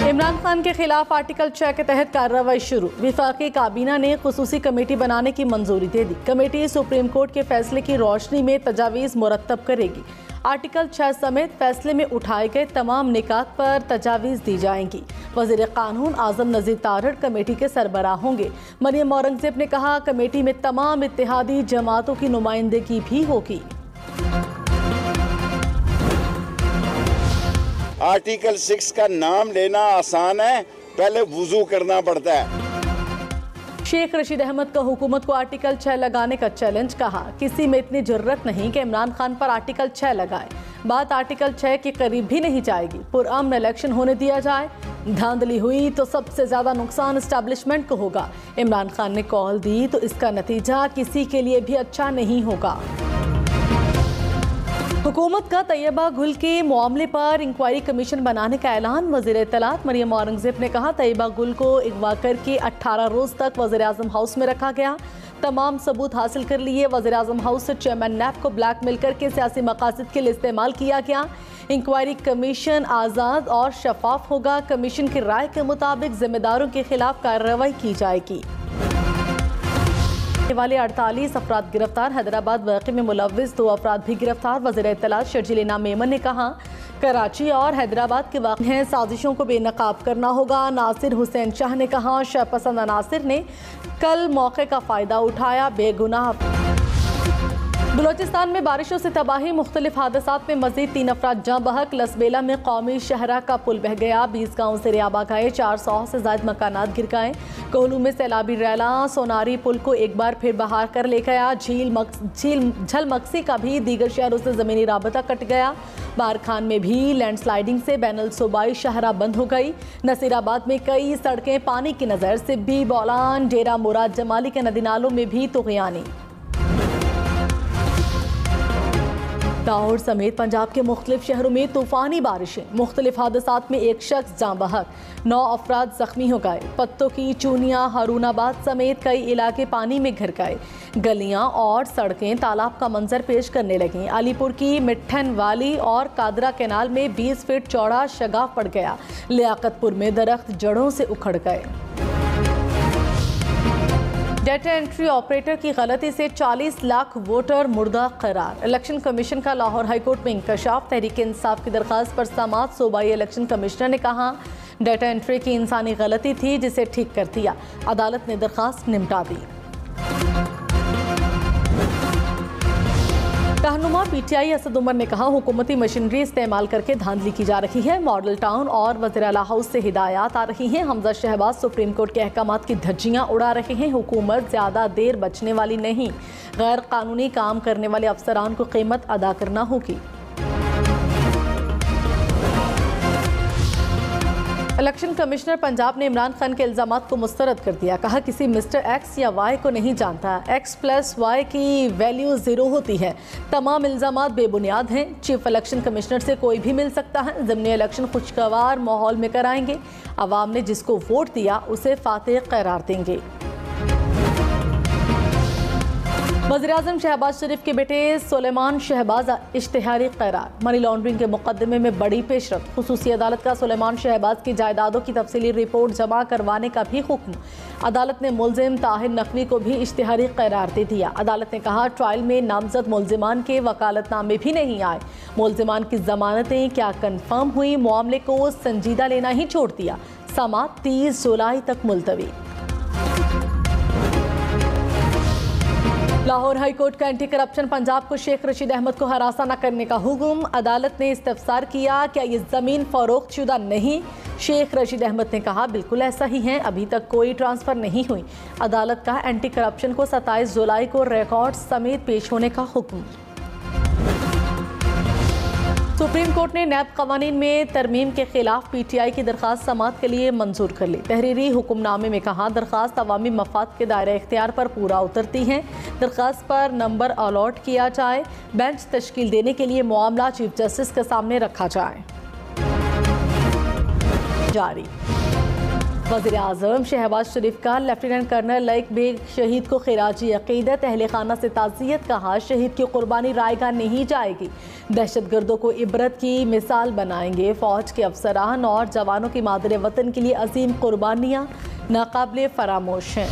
इमरान खान के खिलाफ आर्टिकल 6 के तहत कार्रवाई शुरू। विफाकी काबीना ने खुसूसी कमेटी बनाने की मंजूरी दे दी। कमेटी सुप्रीम कोर्ट के फैसले की रोशनी में तजावीज़ मुरत्तब करेगी। आर्टिकल 6 समेत फैसले में उठाए गए तमाम निकात पर तजावीज़ दी जाएंगी। वज़ीर क़ानून आज़म नज़ीर तारड़ कमेटी के सरबराह होंगे। मरियम औरंगज़ेब ने कहा, कमेटी में तमाम इत्तेहादी जमातों की नुमाइंदगी भी होगी। आर्टिकल 6 का नाम लेना आसान है, पहले वुजू करना पड़ता है। शेख रशीद अहमद का हुकूमत को आर्टिकल 6 लगाने का चैलेंज। कहा, किसी में इतनी जरूरत नहीं कि इमरान खान पर आर्टिकल 6 लगाए। बात आर्टिकल 6 के करीब भी नहीं जाएगी। पुरअमन इलेक्शन होने दिया जाए। धांधली हुई तो सबसे ज्यादा नुकसान एस्टैब्लिशमेंट को होगा। इमरान खान ने कॉल दी तो इसका नतीजा किसी के लिए भी अच्छा नहीं होगा। हुकूमत का तैयबा गुल के मामले पर इंक्वायरी कमीशन बनाने का ऐलान। वज़ीर इत्तलात मरियम औरंगज़ेब ने कहा, तैयबा गुल को अगवा करके 18 रोज़ तक वज़ीर आज़म हाउस में रखा गया। तमाम सबूत हासिल कर लिए। वज़ीर आज़म हाउस से चेयरमैन नैब को ब्लैकमेल करके सियासी मकासद के लिए इस्तेमाल किया गया। इंक्वायरी कमीशन आज़ाद और शफाफ होगा। कमीशन की राय के मुताबिक जिम्मेदारों के खिलाफ कार्रवाई की जाएगी। वाले 48 अफराद गिरफ्तार। हैदराबाद वाक़े में मुलव्विस 2 अफराद भी गिरफ्तार। वज़ीर इत्तलात शर्जील इनाम मेमन ने कहा, कराची और हैदराबाद के वाक़े हैं, साजिशों को बेनकाब करना होगा। नासिर हुसैन शाह ने कहा, शहपसंद अनासिर ने कल मौके का फ़ायदा उठाया। बेगुनाह। बलोचिस्तान में बारिशों से तबाही। मुख्तलिफ हादसात में मज़ीद 3 अफराद जाँ बहक। लसबेला में कौमी शहरा का पुल बह गया। 20 गाँव से रियाबा गए। 400 से ज़ायद मकानात गिर गए। कोहलू में सैलाबी रैला सोनारी पुल को एक बार फिर बहार कर ले गया। झील झल मक्सी का भी दीगर शहरों से ज़मीनी राबता कट गया। बारखान में भी लैंडस्लाइडिंग से बैनुल सूबाई शहरा बंद हो गई। नसीराबाद में कई सड़कें पानी की नज़र। सिब्बी, बौलान, डेरा मुराद जमाली के नदी नालों में भी तुग़यानी। लाहौर समेत पंजाब के मुख्तलिफ शहरों में तूफ़ानी बारिशें। मुख्तलिफ हादसात में एक शख्स जाँ बहक, 9 अफराद जख्मी हो गए। पत्तों की चूनियाँ, हारूनाबाद समेत कई इलाके पानी में घिर गए। गलियाँ और सड़कें तालाब का मंजर पेश करने लगीं। अलीपुर की मिट्ठन वाली और कादरा कैनाल में 20 फीट चौड़ा शगाफ पड़ गया। लियाकतपुर में दरख्त जड़ों से उखड़ गए। डेटा एंट्री ऑपरेटर की गलती से 40 लाख वोटर मुर्दा करार। इलेक्शन कमीशन का लाहौर हाईकोर्ट में इंकशाफ। तहरीक इंसाफ की दरख्वास्त पर समात सूबाई इलेक्शन कमिश्नर ने कहा, डेटा एंट्री की इंसानी गलती थी जिसे ठीक कर दिया। अदालत ने दरख्वास्त निपटा दी। रहनुमा पीटीआई असद उमर ने कहा, हुकूमती मशीनरी इस्तेमाल करके धांधली की जा रही है। मॉडल टाउन और वज़ीर आला हाउस से हिदायत आ रही हैं। हमजा शहबाज सुप्रीम कोर्ट के अहकामात की धज्जियां उड़ा रहे हैं। हुकूमत ज़्यादा देर बचने वाली नहीं। गैर कानूनी काम करने वाले अफसरान को कीमत अदा करना होगी। इलेक्शन कमिश्नर पंजाब ने इमरान खान के इल्ज़ामात को मुस्तरद कर दिया। कहा, किसी मिस्टर एक्स या वाई को नहीं जानता। एक्स प्लस वाई की वैल्यू 0 होती है। तमाम इल्ज़ामात बेबुनियाद हैं। चीफ इलेक्शन कमिश्नर से कोई भी मिल सकता है। ज़िमनी इलेक्शन खुशगवार माहौल में कराएंगे। अवाम ने जिसको वोट दिया उसे फातेह करार देंगे। वज़ीर-ए-आज़म शहबाज शरीफ के बेटे सुलेमान शहबाज इश्तिहारी करार। मनी लॉन्ड्रिंग के मुकदमे में बड़ी पेशरफ। खुसूसी अदालत का सुलेमान शहबाज की जायदादों की तफसीली रिपोर्ट जमा करवाने का भी हुक्म। अदालत ने मुलजिम ताहिर नकवी को भी इश्तिहारी करार दे दिया। अदालत ने कहा, ट्रायल में नामजद मुलजिमान के वकालतनामे भी नहीं आए। मुलजिमान की जमानतें क्या कन्फर्म हुई, मामले को संजीदा लेना ही छोड़ दिया। समाअत 30 जुलाई तक मुलतवी। लाहौर हाईकोर्ट का एंटी करप्शन पंजाब को शेख रशीद अहमद को हरासा न करने का हुक्म। अदालत ने इस्तफसार किया, क्या ये ज़मीन फरोख्त शुदा नहीं? शेख रशीद अहमद ने कहा, बिल्कुल ऐसा ही है, अभी तक कोई ट्रांसफ़र नहीं हुई। अदालत का एंटी करप्शन को 27 जुलाई को रिकॉर्ड समेत पेश होने का हुक्म। सुप्रीम कोर्ट ने नैब कवानीन में तरमीम के खिलाफ पीटीआई की दरख्वास्त समाअत के लिए मंजूर कर ली। तहरीरी हुक्मनामे में कहा, दरख्वास्त अवामी मफाद के दायरे इख्तियार पर पूरा उतरती है। दरख्वास्त पर नंबर अलॉट किया जाए। बेंच तश्कील देने के लिए मामला चीफ जस्टिस के सामने रखा जाए। जारी वज़ीर आज़म शहबाज शरीफ का लेफ्टिनेंट कर्नल लईक बेग शहीद को खिराजी अकीदत, अहले खाना से ताज़ियत, कहा शहीद की कुर्बानी रायगा नहीं जाएगी, दहशतगर्दों को इबरत की मिसाल बनाएंगे। फ़ौज के अफसरान और जवानों की मादरे वतन के लिए अजीम कुर्बानियाँ नाकाबिले फरामोश हैं।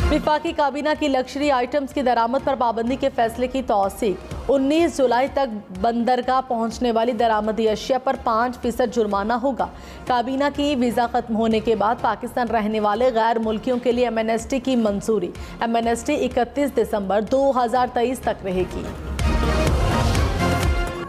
विफाकी काबीना की लग्जरी आइटम्स की दरामद पर पाबंदी के फैसले की तौसीक, 19 जुलाई तक बंदरगाह पहुंचने वाली दरामदी अशिया पर 5% जुर्माना होगा। काबीना की वीज़ा ख़त्म होने के बाद पाकिस्तान रहने वाले गैर मुल्कियों के लिए MNST की मंजूरी। MNST 31 दिसंबर 2023 तक रहेगी।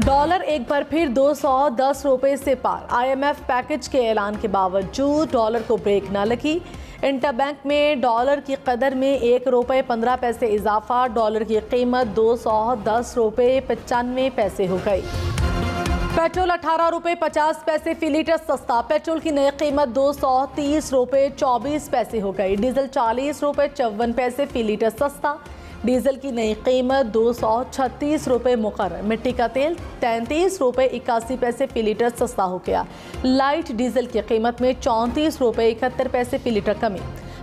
डॉलर एक बार फिर 210 रुपये से पार, IMF पैकेज के ऐलान के बावजूद डॉलर को ब्रेक न लगी। इंटरबैंक में डॉलर की कदर में 1 रुपये 15 पैसे इजाफा, डॉलर की कीमत 210 रुपये 95 हो गई। पेट्रोल 18 रुपये 50 पैसे फी लीटर सस्ता, पेट्रोल की नई कीमत 230 रुपये 24 पैसे हो गई। डीजल 40 रुपये 54 पैसे फी लीटर सस्ता, डीजल की नई कीमत 236 रुपये मुकर्रर। मिट्टी का तेल 33 रुपये 81 पैसे फी लीटर सस्ता हो गया। लाइट डीजल की कीमत में 34 रुपये 71 पैसे फी लीटर कमी।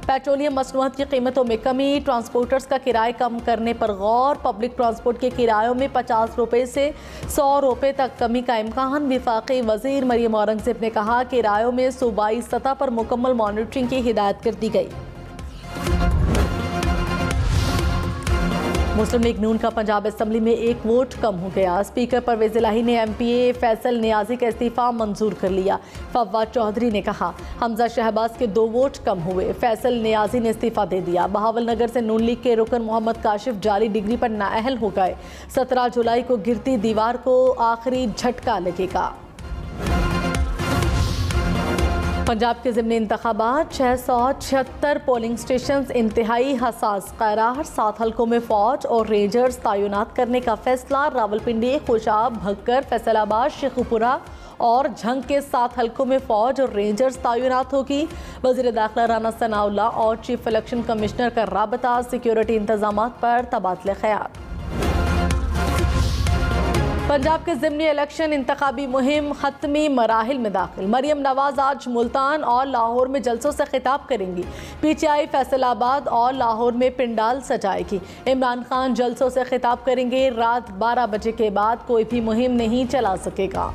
पेट्रोलियम मसनूआत की कीमतों में कमी, ट्रांसपोर्टर्स का किराए कम करने पर गौर, पब्लिक ट्रांसपोर्ट के किरायों में 50 रुपये से 100 रुपये तक कमी का इम्कान। वफाकी वजीर मरियम औरंगजेब ने कहा किरायों में सूबाई सतह पर मुकम्मल मॉनिटरिंग की हिदायत कर दी गई। मुस्लिम लीग नून का पंजाब असम्बली में एक वोट कम हो गया। स्पीकर परवेज इलाही ने MPA फैसल नियाजी का इस्तीफा मंजूर कर लिया। फवाद चौधरी ने कहा हमजा शहबाज के 2 वोट कम हुए, फैसल नियाजी ने इस्तीफा दे दिया। बहावल नगर से नून लीग के रुकन मोहम्मद काशिफ जाली डिग्री पर नाअहल हो गए। 17 जुलाई को गिरती दीवार को आखिरी झटका लगेगा। पंजाब के ज़िमनी इंतखाबात 676 पोलिंग स्टेशन इंतहाई हसास करार, 7 हल्कों में फ़ौज और रेंजर्स तैनात करने का फैसला। रावलपिंडी, खुशाब, भक्कर, फैसलाबाद, शेखुपुरा और झंग के 7 हल्कों में फ़ौज और रेंजर्स तैनात होगी। वज़ीर दाखिला राना सनाउल्लाह और चीफ इलेक्शन कमिश्नर का राबता, सिक्योरिटी इंतजाम पर तबादले ख्याल। पंजाब के ज़िमनी इलेक्शन इंतखाबी मुहिम ख़त्मी मराहिल में दाखिल। मरियम नवाज आज मुल्तान और लाहौर में जलसों से खिताब करेंगी। PTI फैसलाबाद और लाहौर में पिंडाल सजाएगी। इमरान खान जलसों से खिताब करेंगे। रात 12 बजे के बाद कोई भी मुहिम नहीं चला सकेगा।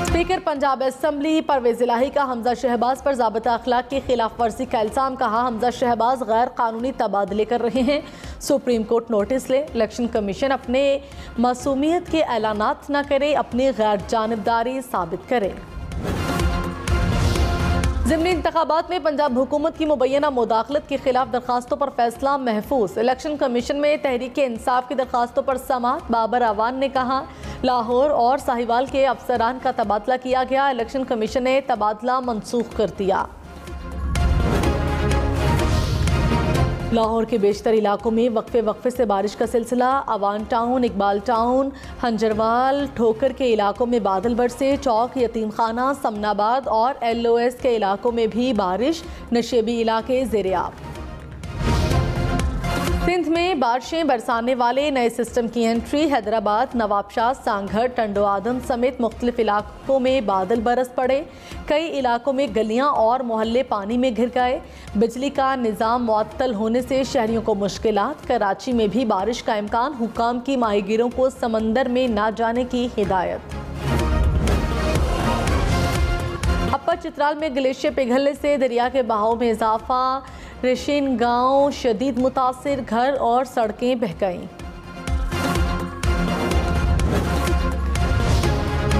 स्पीकर पंजाब असम्बली परवेज इलाही का हमजा शहबाज पर ज़ाबिता अखलाक की खिलाफ वर्जी का इल्ज़ाम, कहा हमजा शहबाज गैर कानूनी तबादले कर रहे हैं। सुप्रीम कोर्ट नोटिस ले, इलेक्शन कमीशन अपने मासूमियत के ऐलानात न करे, अपनी गैर जानिबदारी साबित करे। ज़िमनी इंतखाबात में पंजाब हुकूमत की मुबैना मुदाखलत के खिलाफ दरखास्तों पर फैसला महफूज। इलेक्शन कमीशन में तहरीक इंसाफ की दरखास्तों पर समाअत। बाबर अवान ने कहा लाहौर और साहिवाल के अफसरान का तबादला किया गया, इलेक्शन कमीशन ने तबादला मनसूख कर दिया। लाहौर के बेशतर इलाकों में वक्फे से बारिश का सिलसिला। अवान टाउन, इकबाल टाउन, हंजरवाल, ठोकर के इलाकों में बादल बरसे। चौक, यतीम खाना, समनाबाद और LOS के इलाकों में भी बारिश। नशेबी इलाके ज़ेर-ए-आब। सिंध में बारिशें बरसाने वाले नए सिस्टम की एंट्री। हैदराबाद, नवाबशाह, सांघर, टंडो आदम समेत मुख्तलिफ इलाकों में बादल बरस पड़े। कई इलाकों में गलियां और मोहल्ले पानी में घिर गए। बिजली का निज़ाम मुअत्तल होने से शहरियों को मुश्किलात। कराची में भी बारिश का इम्कान, हुकाम की माहीगीरों को समंदर में ना जाने की हिदायत। अपर चित्राल में ग्लेशियर पिघलने से दरिया के बहाव में इजाफा। रेशिन गांव शदीद मुतासिर, घर और सड़कें बह गईं।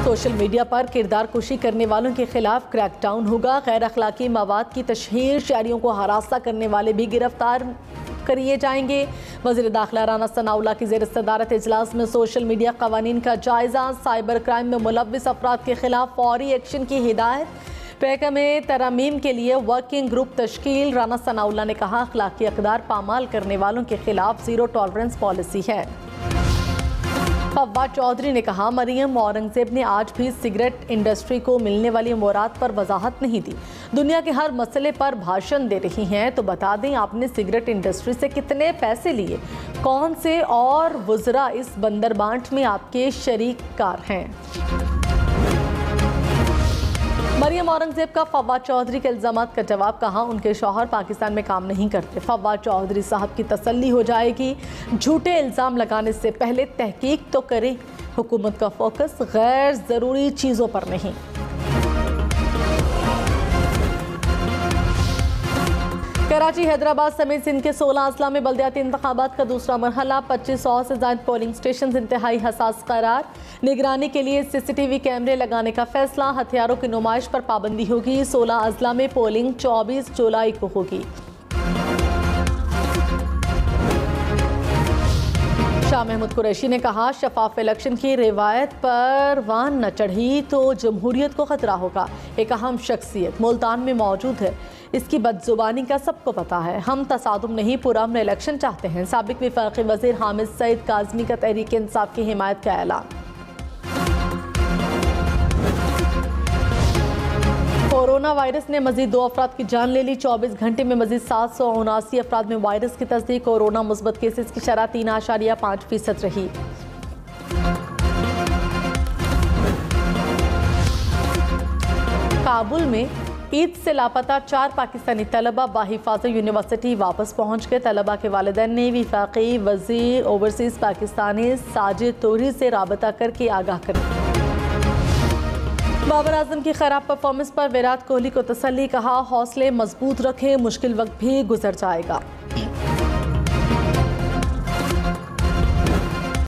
सोशल मीडिया पर किरदार कुशी करने वालों के खिलाफ क्रैकडाउन होगा। गैर अखलाकी मवाद की तशहीर, शहरियों को हरासा करने वाले भी गिरफ्तार करिए जाएंगे। वज़ीर दाखिला राना सनाउल्लाह की ज़ेर सदारत इजलास में सोशल मीडिया कवानीन का जायजा। साइबर क्राइम में मुलव्विस अफराद के खिलाफ फौरी एक्शन की हिदायत। पैका में तरमीम के लिए वर्किंग ग्रुप तश्कील। राना सनाउल्लाह ने कहा अखलाकी अक़दार पामाल करने वालों के खिलाफ ज़ीरो टॉलरेंस पॉलिसी है। फवाद चौधरी ने कहा मरियम औरंगजेब ने आज भी सिगरेट इंडस्ट्री को मिलने वाली मुराद पर वजाहत नहीं दी। दुनिया के हर मसले पर भाषण दे रही हैं, तो बता दें आपने सिगरेट इंडस्ट्री से कितने पैसे लिए, कौन से और वज़रा इस बंदरबांट में आपके शरीक कार हैं। मरियम औरंगजेब का फवाद चौधरी के इल्जामात का जवाब, कहा उनके शौहर पाकिस्तान में काम नहीं करते। फवाद चौधरी साहब की तसल्ली हो जाएगी, झूठे इल्ज़ाम लगाने से पहले तहकीक तो करें। हुकूमत का फोकस गैर ज़रूरी चीज़ों पर नहीं। कराची, हैदराबाद समेत सिंध के 16 अजला में बल्दियाती इंतखाबात का दूसरा मरहला, 2500 से ज़ायद पोलिंग स्टेशन इंतहाई हसास करार। निगरानी के लिए CCTV कैमरे लगाने का फैसला, हथियारों की नुमाइश पर पाबंदी होगी। 16 अजला में पोलिंग 24 जुलाई को होगी। शाह महमूद कुरैशी ने कहा, शफाफ इलेक्शन की रिवायत पर वान न चढ़ी तो जमहूरियत को खतरा होगा। एक अहम शख्सियत मुल्तान में मौजूद है, इसकी बदजुबानी का सबको पता है। हम तसादुम नहीं, पुरअमन इलेक्शन चाहते हैं। साबिक वफाकी वज़ीर हामिद सईद काज़मी का तहरीक इंसाफ की हिमायत का ऐलान। कोरोना वायरस ने मजीद 2 अफराद की जान ले ली। 24 घंटे में मजीद 779 अफराद में वायरस की तस्दीक। कोरोना मुस्बत केसेस की शरह 3.5% रही। काबुल में ईद से लापता 4 पाकिस्तानी तलबा बाहिफाजत यूनिवर्सिटी वापस पहुंच गए। तलबा के वालिदैन ने वफाकी वजीर ओवरसीज पाकिस्तानी साजिद तोरी से राबता करके आगाह कर। बाबर आजम की खराब परफॉर्मेंस पर विराट कोहली को तसल्ली, कहा हौसले मजबूत रखें, मुश्किल वक्त भी गुजर जाएगा।